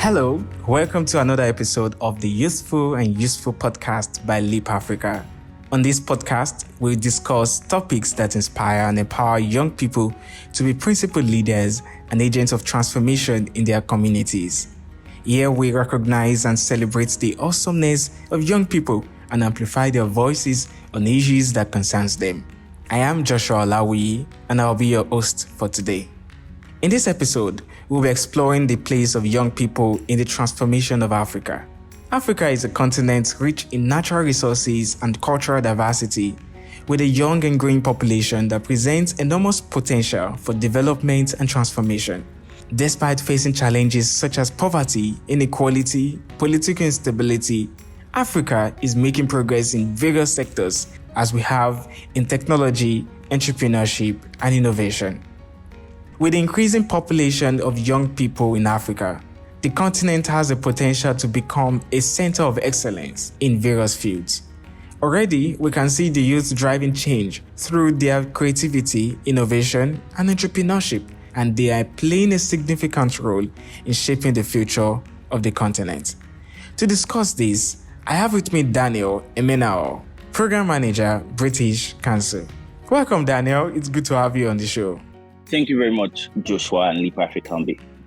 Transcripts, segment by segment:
Hello, welcome to another episode of the Youthful and Useful podcast by Leap Africa. On this podcast, we'll discuss topics that inspire and empower young people to be principal leaders and agents of transformation in their communities. Here we recognize and celebrate the awesomeness of young people and amplify their voices on issues that concerns them. I am Joshua Olawi, and I'll be your host for today. In this episode, we'll be exploring the place of young people in the transformation of Africa. Africa is a continent rich in natural resources and cultural diversity, with a young and growing population that presents enormous potential for development and transformation. Despite facing challenges such as poverty, inequality, political instability, Africa is making progress in various sectors, as we have in technology, entrepreneurship, and innovation. With the increasing population of young people in Africa, the continent has the potential to become a center of excellence in various fields. Already, we can see the youth driving change through their creativity, innovation, and entrepreneurship, and they are playing a significant role in shaping the future of the continent. To discuss this, I have with me Daniel Emenao, Program Manager, British Council. Welcome, Daniel. It's good to have you on the show. Thank you very much, Joshua and Leap Africa,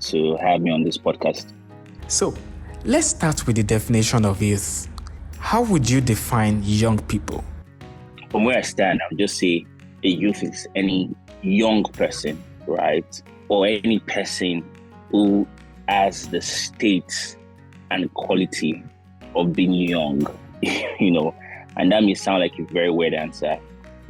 to have me on this podcast. So, let's start with the definition of youth. How would you define young people? From where I stand, I would just say a youth is any young person, right? Or any person who has the state and quality of being young, and that may sound like a very weird answer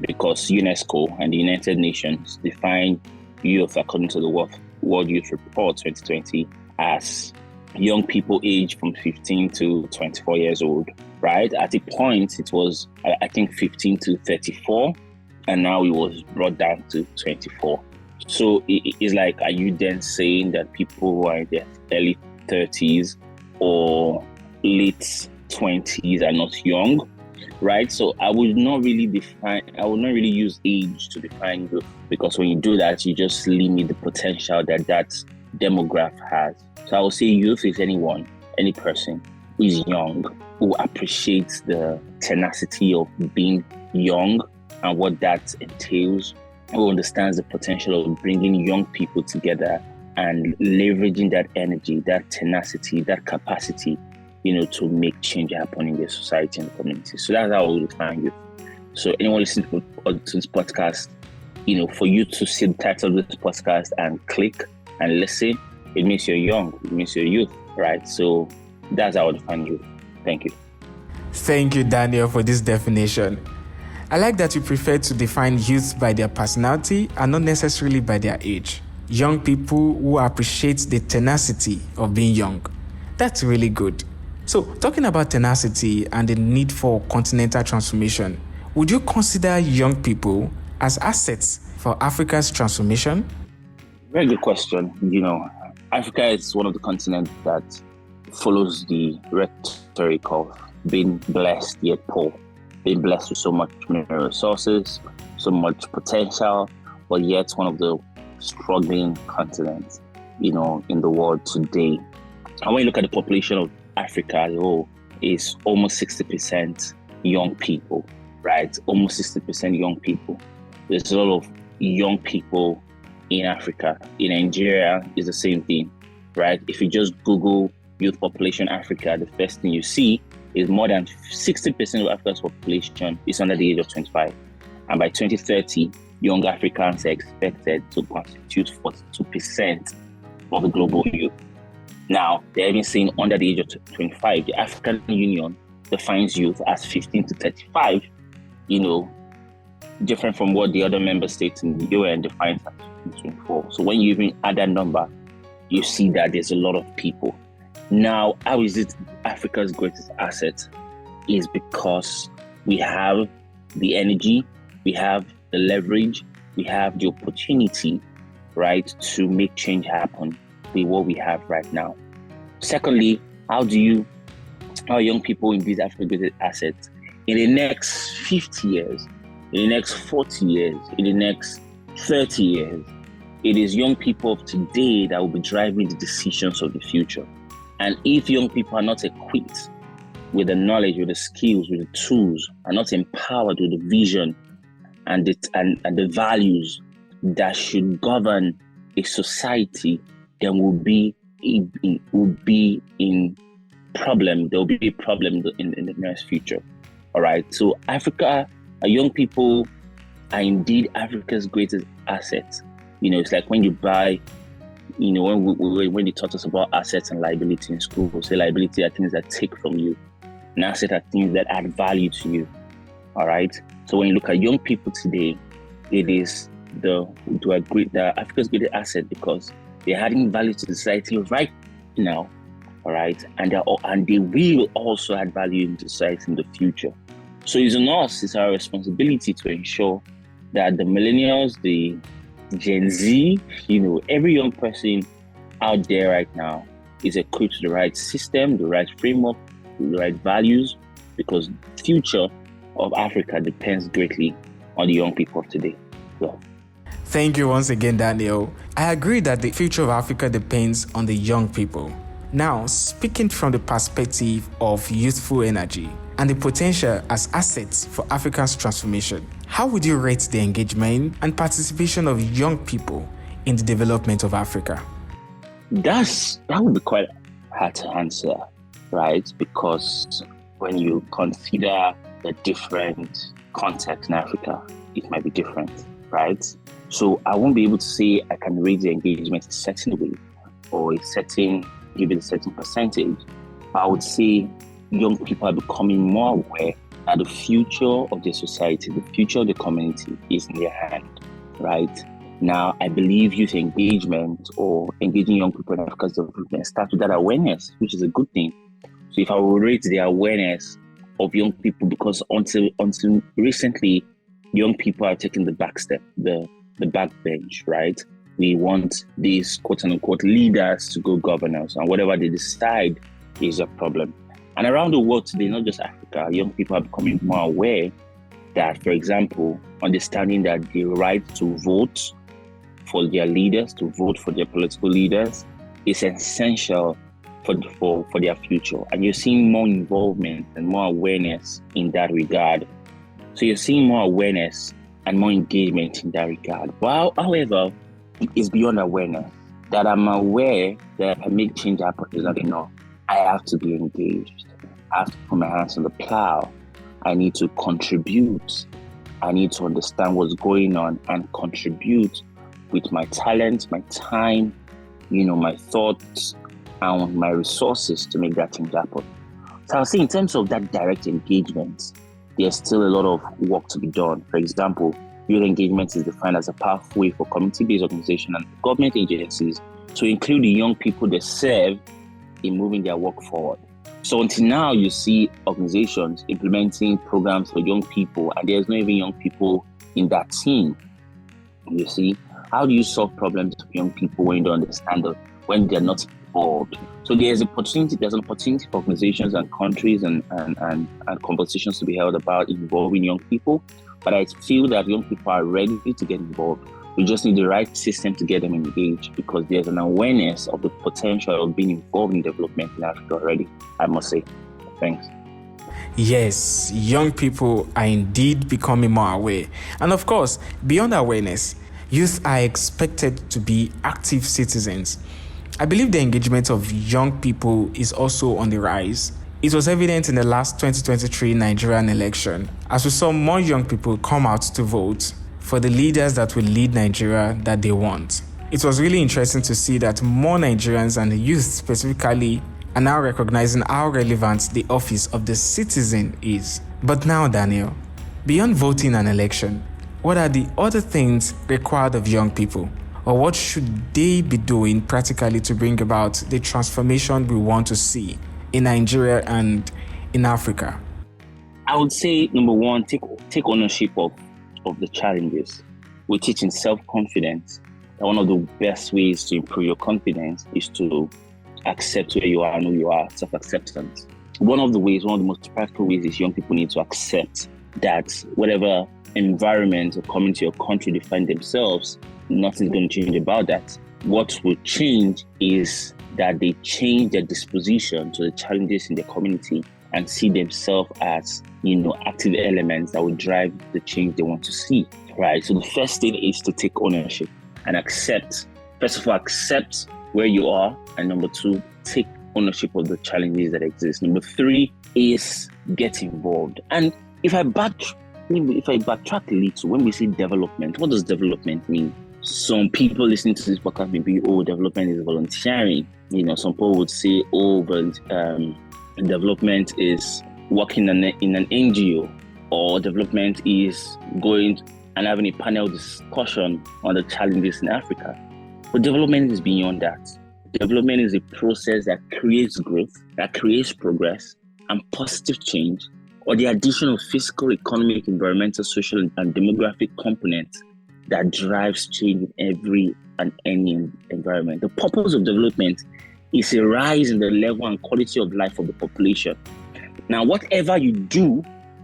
because UNESCO and the United Nations define youth, according to the World Youth Report 2020, as young people aged from 15 to 24 years old, right? At a point, it was, I think, 15 to 34, and now it was brought down to 24. So it's like, are you then saying that people who are in their early 30s or late 20s are not young? Right, so I would not really use age to define youth, because when you do that, you just limit the potential that demographic has. So I would say youth is any person who is young, who appreciates the tenacity of being young and what that entails, who understands the potential of bringing young people together and leveraging that energy, that tenacity, that capacity, to make change happen in the society and the community. So that's how I would define youth. So anyone listening to this podcast, for you to see the title of this podcast and click and listen, it means you're young, it means you're youth, right? So that's how I would define youth. Thank you. Thank you, Daniel, for this definition. I like that you prefer to define youth by their personality and not necessarily by their age. Young people who appreciate the tenacity of being young. That's really good. So, talking about tenacity and the need for continental transformation, would you consider young people as assets for Africa's transformation? Very good question. Africa is one of the continents that follows the rhetoric of being blessed yet poor, being blessed with so much mineral resources, so much potential, but yet one of the struggling continents, in the world today. And when you look at the population of Africa as a whole, is almost 60% young people, right? Almost 60% young people. There's a lot of young people in Africa. In Nigeria, is the same thing, right? If you just Google youth population Africa, the first thing you see is more than 60% of Africa's population is under the age of 25. And by 2030, young Africans are expected to constitute 42% of the global youth. Now, they're even saying under the age of 25, the African Union defines youth as 15 to 35, different from what the other member states in the UN defines as 15 to 24. So when you even add that number, you see that there's a lot of people. Now, how is it Africa's greatest asset? Is because we have the energy, we have the leverage, we have the opportunity, right, to make change happen with what we have right now. Secondly, how young people in these African assets in the next 50 years, in the next 40 years, in the next 30 years, it is young people of today that will be driving the decisions of the future. And if young people are not equipped with the knowledge, with the skills, with the tools, are not empowered with the vision and the values that should govern a society, then we'll be in problem. There will be a problem in the nearest future. All right. So Africa, young people are indeed Africa's greatest asset. It's like when you buy, when they taught us about assets and liability in school, we'll say liability are things that take from you, and assets are things that add value to you. All right. So when you look at young people today, it is Africa's greatest asset because they're adding value to society right now. All right, and they will also add value in society in the future. So it's our responsibility to ensure that the millennials, the Gen Z, every young person out there right now is equipped to the right system, the right framework, the right values, because the future of Africa depends greatly on the young people of today. Yeah. Thank you once again, Daniel. I agree that the future of Africa depends on the young people. Now, speaking from the perspective of youthful energy and the potential as assets for Africa's transformation, how would you rate the engagement and participation of young people in the development of Africa? That would be quite hard to answer, right? Because when you consider the different contexts in Africa, it might be different, right? So I won't be able to say I can rate the engagement a certain way or give it a certain percentage. I would say young people are becoming more aware that the future of the society, the future of the community is in their hand, right? Now, I believe youth engagement or engaging young people in Africa's development starts with that awareness, which is a good thing. So if I will rate the awareness of young people, because until recently, young people are taking the back step, the back bench, right? We want these quote-unquote leaders to go governors, and whatever they decide is a problem. And around the world today, not just Africa, young people are becoming more aware that, for example, understanding that the right to vote for their leaders, to vote for their political leaders, is essential for their future. And you're seeing more involvement and more awareness in that regard. So you're seeing more awareness and more engagement in that regard. Well, however, it's beyond awareness. That I'm aware that if I make change happen is not enough. I have to be engaged. I have to put my hands on the plow. I need to contribute. I need to understand what's going on and contribute with my talents, my time, my thoughts, and my resources to make that change happen. So I'll say in terms of that direct engagement, there's still a lot of work to be done. For example, youth engagement is defined as a powerful way for community-based organizations and government agencies to include the young people they serve in moving their work forward. So until now, you see organizations implementing programs for young people, and there's not even young people in that team. You see, how do you solve problems for young people when you don't understand them, when they're not involved? So there's an opportunity for organizations and countries and conversations to be held about involving young people. But I feel that young people are ready to get involved. We just need the right system to get them engaged, because there's an awareness of the potential of being involved in development in Africa already, I must say. Thanks. Yes, young people are indeed becoming more aware. And of course, beyond awareness, youth are expected to be active citizens. I believe the engagement of young people is also on the rise. It was evident in the last 2023 Nigerian election, as we saw more young people come out to vote for the leaders that will lead Nigeria that they want. It was really interesting to see that more Nigerians and the youth specifically are now recognizing how relevant the office of the citizen is. But now, Daniel, beyond voting and election, what are the other things required of young people? Or what should they be doing practically to bring about the transformation we want to see in Nigeria and in Africa? I would say, number one, take ownership of the challenges. We're teaching self-confidence. And one of the best ways to improve your confidence is to accept where you are and who you are, self-acceptance. One of the most practical ways is young people need to accept that whatever environment or community or country they find themselves, nothing's going to change about that. what will change is that they change their disposition to the challenges in the community and see themselves as, active elements that will drive the change they want to see, right? So the first thing is to take ownership and accept where you are. And number two, take ownership of the challenges that exist. Number three is get involved. And if I backtrack a little, when we say development, what does development mean? Some people listening to this podcast may be, development is volunteering. Some people would say, development is working in an NGO, or development is going and having a panel discussion on the challenges in Africa. But development is beyond that. Development is a process that creates growth, that creates progress and positive change, or the addition of physical, economic, environmental, social, and demographic components that drives change in every and any environment. The purpose of development is a rise in the level and quality of life of the population. Now, whatever you do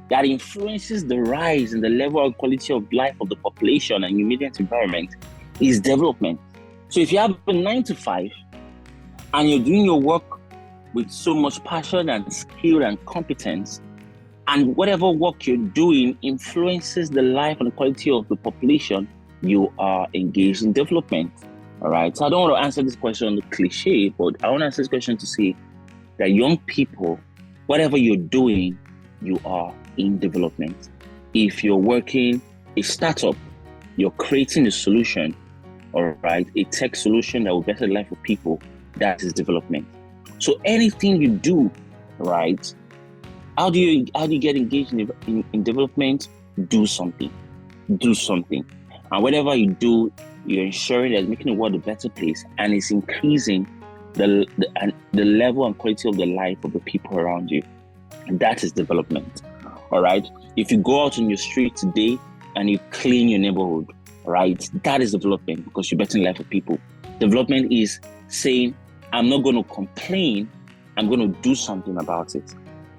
that influences the rise in the level and quality of life of the population and immediate environment is development. So if you have a 9 to 5 and you're doing your work with so much passion and skill and competence, and whatever work you're doing influences the life and the quality of the population, you are engaged in development. All right. So I don't want to answer this question on the cliche, but I want to answer this question to say that young people, whatever you're doing, you are in development. If you're working a startup, you're creating a solution, all right, a tech solution that will better the life of people, that is development. So anything you do, right, how do you get engaged in development? Do something. And whatever you do, you're ensuring that it's making the world a better place, and it's increasing the level and quality of the life of the people around you. And that is development. All right. If you go out on your street today and you clean your neighborhood, right, that is development, because you're bettering the life of people. Development is saying, I'm not going to complain, I'm going to do something about it.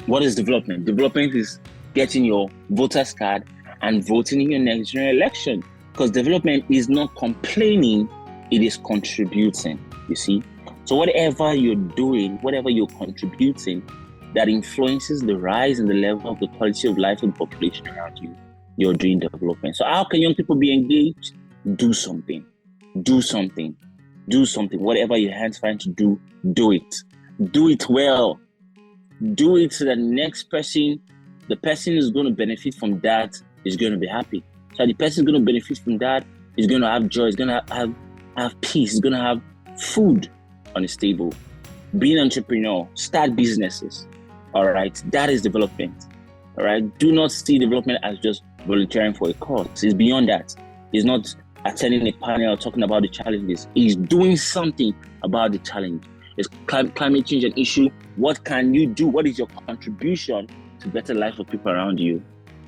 What is development? Development is getting your voter's card and voting in your next general election. Because development is not complaining, it is contributing, you see. So whatever you're doing, whatever you're contributing, that influences the rise in the level of the quality of life of the population around you, you're doing development. So how can young people be engaged? Do something. Whatever your hands find to do, do it. Do it well. Do it so that the next person, the person who's going to benefit from that, is going to be happy. So the person is going to benefit from that, is going to have joy, is going to have peace, is going to have food on his table. Be an entrepreneur, start businesses. All right, that is development. All right, do not see development as just volunteering for a cause. It's beyond that. It's not attending a panel talking about the challenges. It's doing something about the challenge. Is climate change an issue? What can you do? What is your contribution to better life of people around you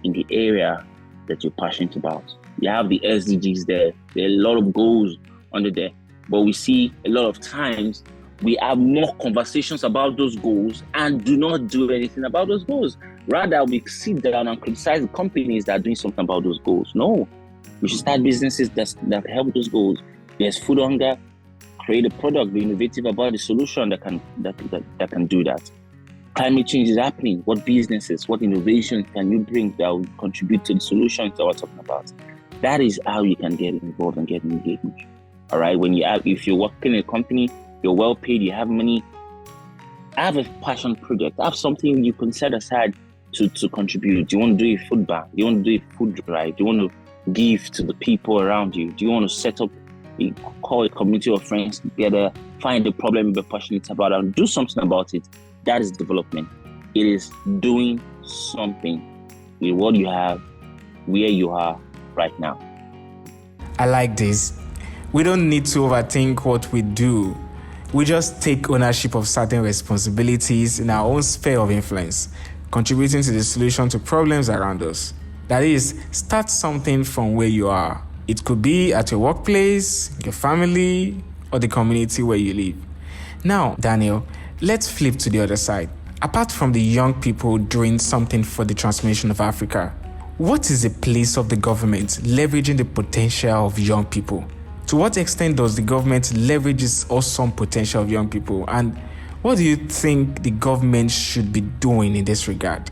in the area that you're passionate about? You have the SDGs there. There are a lot of goals under there. But we see a lot of times we have more conversations about those goals and do not do anything about those goals. Rather, we sit down and criticize the companies that are doing something about those goals. No, we should start businesses that help those goals. There's food hunger. Create a product, be innovative about the solution that can do that. Climate change is happening. What businesses, what innovations can you bring that will contribute to the solutions that we're talking about? That is how you can get involved and get engaged. All right. If you're working in a company, you're well paid, you have money, have a passion project, have something you can set aside to contribute. Do you want to do a food bank? Do you want to do a food drive? Do you want to give to the people around you? Do you want to set up call a community of friends together, find the problem you're passionate about and do something about it? That is development. It is doing something with what you have, where you are right now. I like this. We don't need to overthink what we do. We just take ownership of certain responsibilities in our own sphere of influence, contributing to the solution to problems around us. That is, start something from where you are. It could be at your workplace, your family, or the community where you live. Now, Daniel, let's flip to the other side. Apart from the young people doing something for the transformation of Africa, what is the place of the government leveraging the potential of young people? To what extent does the government leverage this awesome potential of young people? And what do you think the government should be doing in this regard?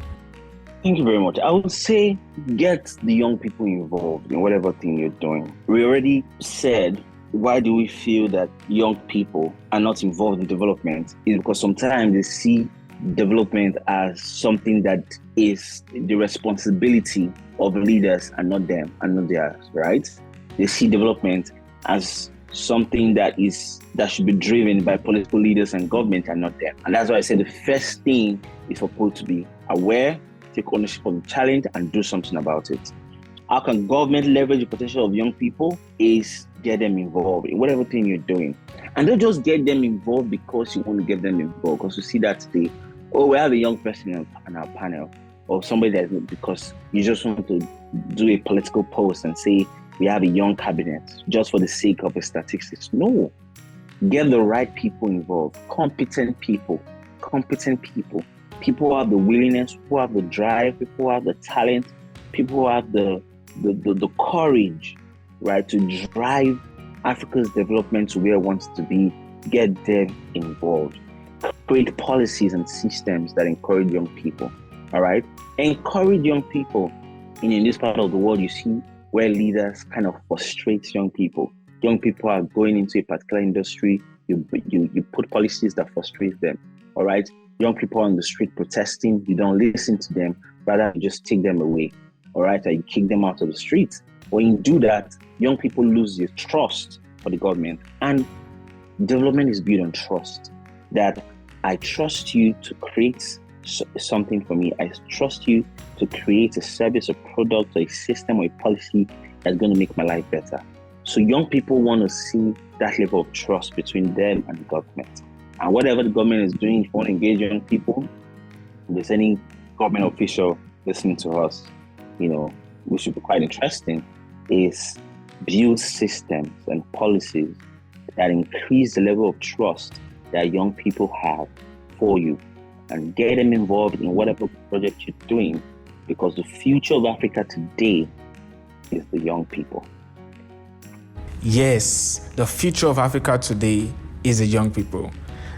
Thank you very much. I would say get the young people involved in whatever thing you're doing. We already said, why do we feel that young people are not involved in development? Is because sometimes they see development as something that is the responsibility of leaders and not them and not theirs, right? They see development as something that should be driven by political leaders and government and not them. And that's why I say the first thing is for people to be aware, take ownership of the challenge, and do something about it. How can government leverage the potential of young people? Is get them involved in whatever thing you're doing. And don't just get them involved because you want to get them involved, because you see that today, we have a young person on our panel, or somebody that because you just want to do a political post and say we have a young cabinet just for the sake of the statistics. No, get the right people involved, competent people, people who have the willingness, who have the drive, people who have the talent, people who have the courage, right, to drive Africa's development to where it wants to be. Get them involved. Create policies and systems that encourage young people. All right, encourage young people. In this part of the world, you see where leaders kind of frustrate young people. Young people are going into a particular industry. You put policies that frustrate them. All right. Young people on the street protesting, you don't listen to them, rather you just take them away, all right? Or you kick them out of the streets. When you do that, young people lose their trust for the government. And development is built on trust. That I trust you to create something for me. I trust you to create a service, a product, or a system, or a policy that's going to make my life better. So young people want to see that level of trust between them and the government. And whatever the government is doing, if you want to engage young people, if there's any government official listening to us, which should be quite interesting, is build systems and policies that increase the level of trust that young people have for you, and get them involved in whatever project you're doing, because the future of Africa today is the young people. Yes, the future of Africa today is the young people.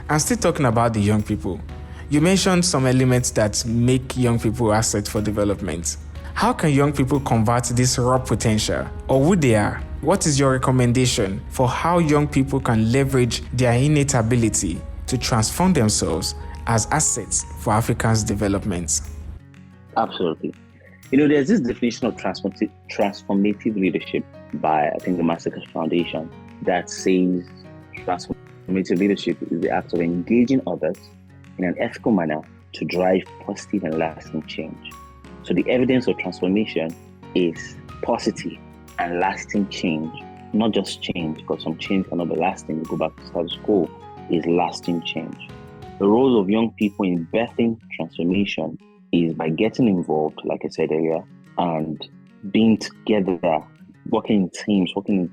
And still talking about the young people, you mentioned some elements that make young people assets for development. How can young people convert this raw potential, or who they are? What is your recommendation for how young people can leverage their innate ability to transform themselves as assets for Africa's development? Absolutely. There's this definition of transformative leadership by, I think, the Mastercard Foundation that says transformative leadership is the act of engaging others in an ethical manner to drive positive and lasting change. So the evidence of transformation is positive and lasting change, not just change, because some change cannot be lasting. You go back to status quo, is lasting change. The role of young people in birthing transformation is by getting involved, like I said earlier, and being together, working in teams, working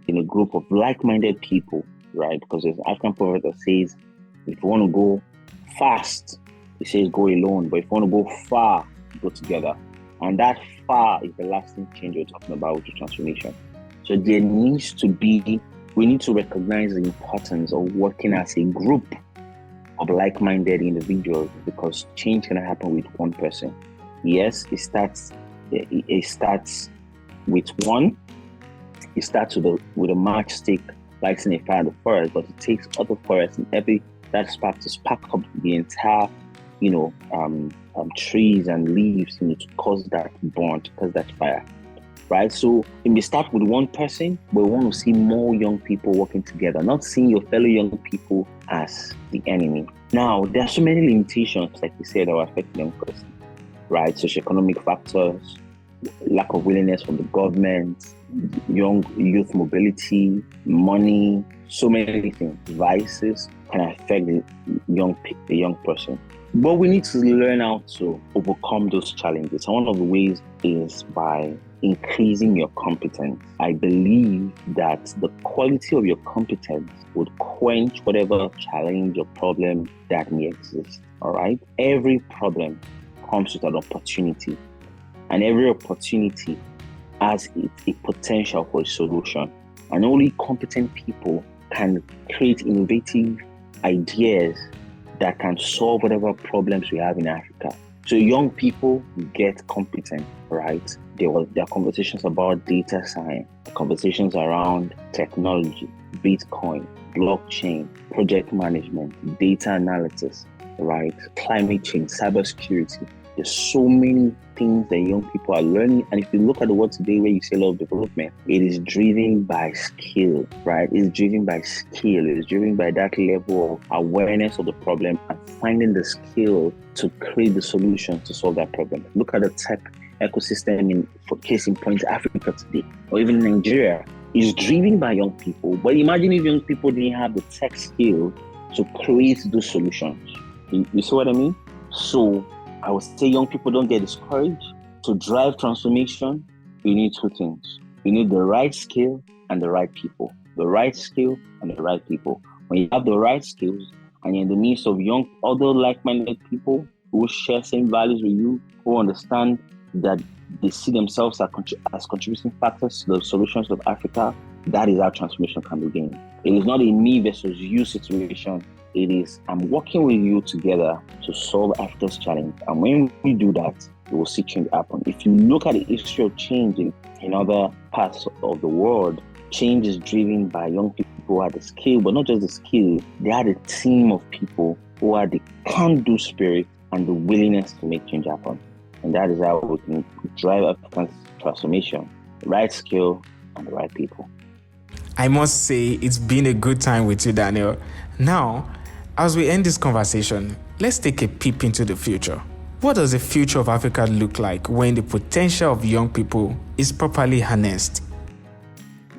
in a group of like-minded people, right? Because there's an African proverb that says, if you want to go fast, it says go alone, but if you want to go far, go together. And that far is the lasting change we're talking about with the transformation. So we need to recognize the importance of working as a group of like-minded individuals, because change cannot happen with one person. Yes, it starts with one. It starts with a matchstick lighting a fire in the forest, but it takes other forests and that spark to spark up the entire, trees and leaves, to cause that burn, to cause that fire, right? So it may start with one person, but we want to see more young people working together, not seeing your fellow young people as the enemy. Now, there are so many limitations, like we said, that will affect young person, right? Socioeconomic factors, lack of willingness from the government, youth mobility, money, so many things, vices can affect the young person. But we need to learn how to overcome those challenges. And one of the ways is by increasing your competence. I believe that the quality of your competence would quench whatever challenge or problem that may exist. All right? Every problem comes with an opportunity, and every opportunity has a potential for a solution. And only competent people can create innovative ideas that can solve whatever problems we have in Africa. So young people get competent, right? There are conversations about data science, conversations around technology, Bitcoin, blockchain, project management, data analysis, right? Climate change, cybersecurity. There's so many things that young people are learning. And if you look at the world today where you see a lot of development, it is driven by skill, right? It's driven by skill. It's driven by that level of awareness of the problem and finding the skill to create the solutions to solve that problem. Look at the tech ecosystem for case in point, Africa today, or even Nigeria, is driven by young people. But imagine if young people didn't have the tech skill to create those solutions. You see what I mean? So I would say young people don't get discouraged. To drive transformation, you need two things. You need the right skill and the right people. The right skill and the right people. When you have the right skills and you're in the midst of young, other like-minded people who share same values with you, who understand that they see themselves as contributing factors to the solutions of Africa, that is how transformation can begin. It is not a me versus you situation. It is, I'm working with you together to solve Africa's challenge. And when we do that, we will see change happen. If you look at the history of change in other parts of the world, change is driven by young people who had the skill, but not just the skill. They had a team of people who had the can-do spirit and the willingness to make change happen. And that is how we can drive African transformation. The right skill and the right people. I must say it's been a good time with you, Daniel. Now, as we end this conversation, let's take a peep into the future. What does the future of Africa look like when the potential of young people is properly harnessed?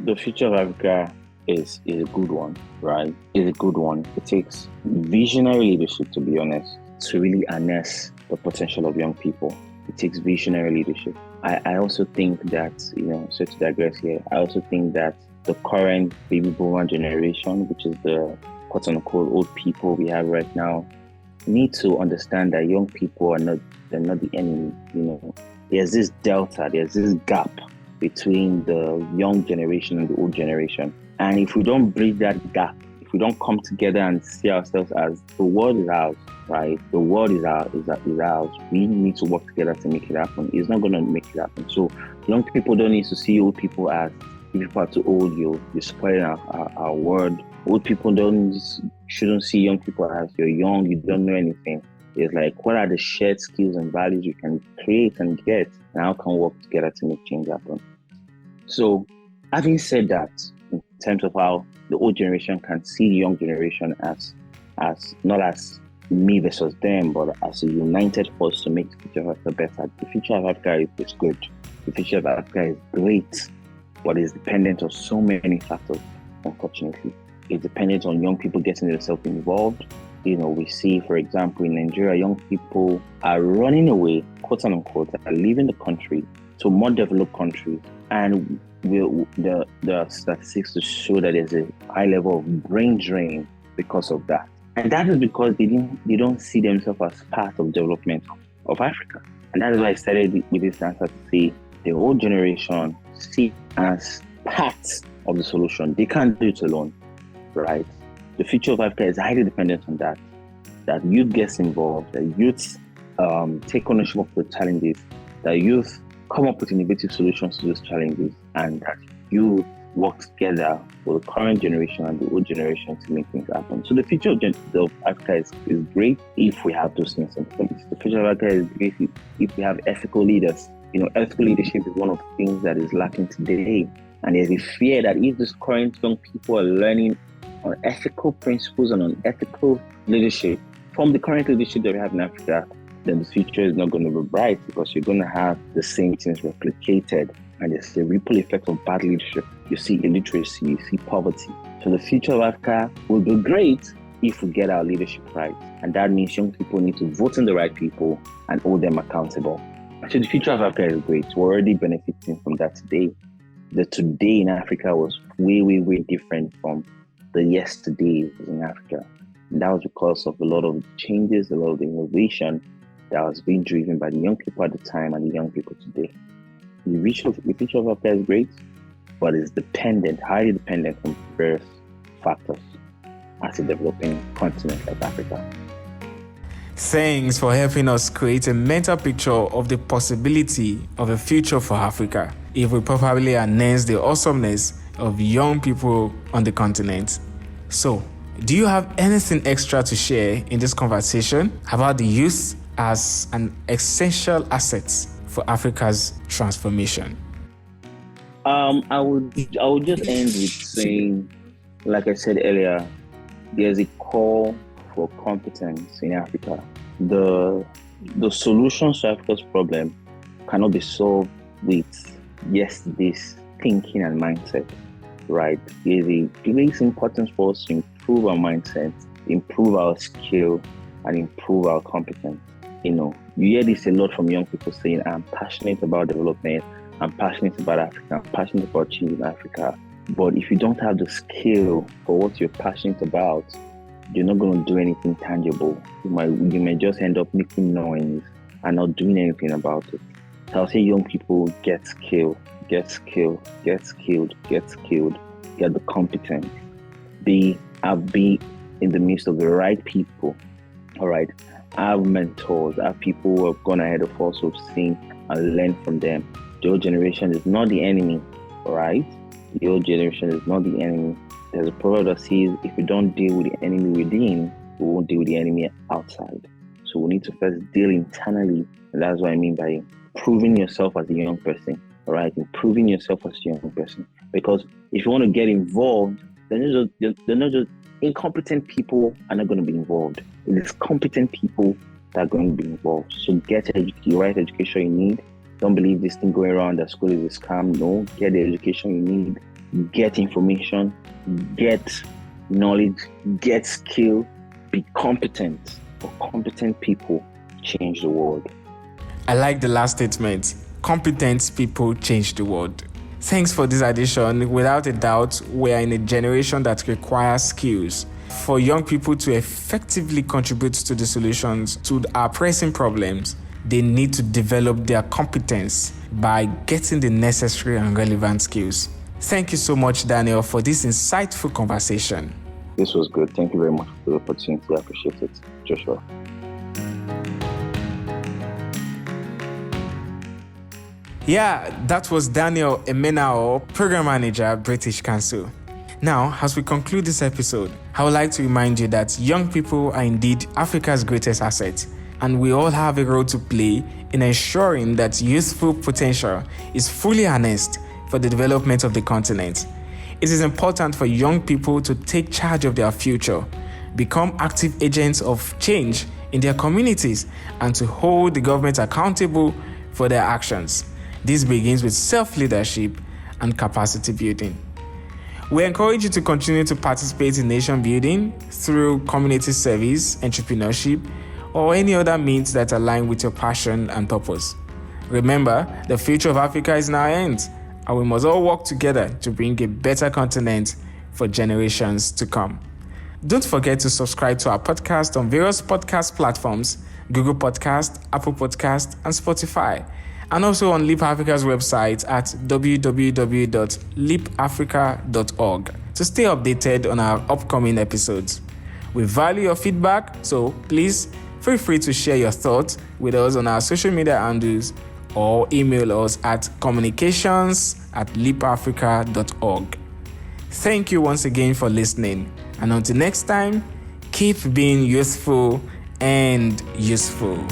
The future of Africa is a good one, right? It's a good one. It takes visionary leadership, to be honest, to really harness the potential of young people. It takes visionary leadership. I also think that, so to digress here, I also think that the current baby boomer generation, which is the quote-unquote old people we have right now, need to understand that young people they're not the enemy. There's this delta, there's this gap between the young generation and the old generation. And if we don't bridge that gap, if we don't come together and see ourselves as the world is ours, right? The world is ours. We need to work together to make it happen. It's not going to make it happen. So young people don't need to see old people as, if people are too old, you're spoiling our world. Old people shouldn't see young people as you're young, you don't know anything. It's like, what are the shared skills and values you can create and get, and how can we work together to make change happen? So, having said that, in terms of how the old generation can see the young generation as not as me versus them, but as a united force to make the future of Africa better. The future of Africa is good. The future of Africa is great, but it's dependent on so many factors, unfortunately. It's dependent on young people getting themselves involved. We see, for example, in Nigeria, young people are running away, quote unquote, are leaving the country to more developed countries. And the statistics to show that there's a high level of brain drain because of that. And that is because they don't see themselves as part of development of Africa. And that is why I started with this answer to say the old generation see as part of the solution. They can't do it alone, right? The future of Africa is highly dependent on that youth gets involved, that youth take ownership of the challenges, that youth come up with innovative solutions to those challenges, and that you work together with the current generation and the old generation to make things happen. So the future of Africa is great if we have those things in place. The future of Africa is great if we have ethical leaders. Ethical leadership is one of the things that is lacking today. And there's a fear that if these current young people are learning on ethical principles and on ethical leadership from the current leadership that we have in Africa, then the future is not going to be bright, because you're going to have the same things replicated, and there's a ripple effect of bad leadership. You see illiteracy, you see poverty. So the future of Africa will be great if we get our leadership right. And that means young people need to vote in the right people and hold them accountable. So the future of Africa is great. We're already benefiting from that today. The today in Africa was way, way, way different from the yesterday in Africa. And that was because of a lot of changes, a lot of the innovation that was being driven by the young people at the time and the young people today. The future of Africa is great but it's highly dependent on various factors as a developing continent like Africa. Thanks for helping us create a mental picture of the possibility of a future for Africa if we properly harness the awesomeness of young people on the continent. So, do you have anything extra to share in this conversation about the youth as an essential asset for Africa's transformation? I would just end with saying, like I said earlier, there's a call for competence in Africa. The solutions to Africa's problem cannot be solved with yesterday's thinking and mindset, right? There's a great importance for us to improve our mindset, improve our skill, and improve our competence. You hear this a lot from young people saying, I'm passionate about development, I'm passionate about Africa, I'm passionate about changing Africa. But if you don't have the skill for what you're passionate about, you're not going to do anything tangible. You may just end up making noise and not doing anything about it. So I'll say young people, get skilled, get skilled, get skilled, get skilled, get the competence. Be in the midst of the right people. All right. Have mentors, have people who have gone ahead of us, who've seen and learned from them. The old generation is not the enemy, all right? The old generation is not the enemy. There's a proverb that says, if we don't deal with the enemy within, we won't deal with the enemy outside. So we need to first deal internally. And that's what I mean by improving yourself as a young person, all right? Improving yourself as a young person. Because if you want to get involved, they're not just incompetent people are not going to be involved. It is competent people that are going to be involved. So get the right education you need. Don't believe this thing going around that school is a scam. No, get the education you need. Get information. Get knowledge. Get skill. Be competent. For competent people change the world. I like the last statement. Competent people change the world. Thanks for this addition. Without a doubt, we are in a generation that requires skills. For young people to effectively contribute to the solutions to our pressing problems, they need to develop their competence by getting the necessary and relevant skills. Thank you so much, Daniel, for this insightful conversation. This was good. Thank you very much for the opportunity. I appreciate it, Joshua. Yeah, that was Daniel Emenao, Program Manager, British Council. Now, as we conclude this episode, I would like to remind you that young people are indeed Africa's greatest asset, and we all have a role to play in ensuring that youthful potential is fully harnessed for the development of the continent. It is important for young people to take charge of their future, become active agents of change in their communities, and to hold the government accountable for their actions. This begins with self-leadership and capacity building. We encourage you to continue to participate in nation building through community service, entrepreneurship, or any other means that align with your passion and purpose. Remember, the future of Africa is in our hands, and we must all work together to bring a better continent for generations to come. Don't forget to subscribe to our podcast on various podcast platforms, Google Podcast, Apple Podcast, and Spotify, and also on Leap Africa's website at www.leapafrica.org to stay updated on our upcoming episodes. We value your feedback, so please feel free to share your thoughts with us on our social media handles or email us at communications@leapafrica.org. Thank you once again for listening, and until next time, keep being youthful and useful.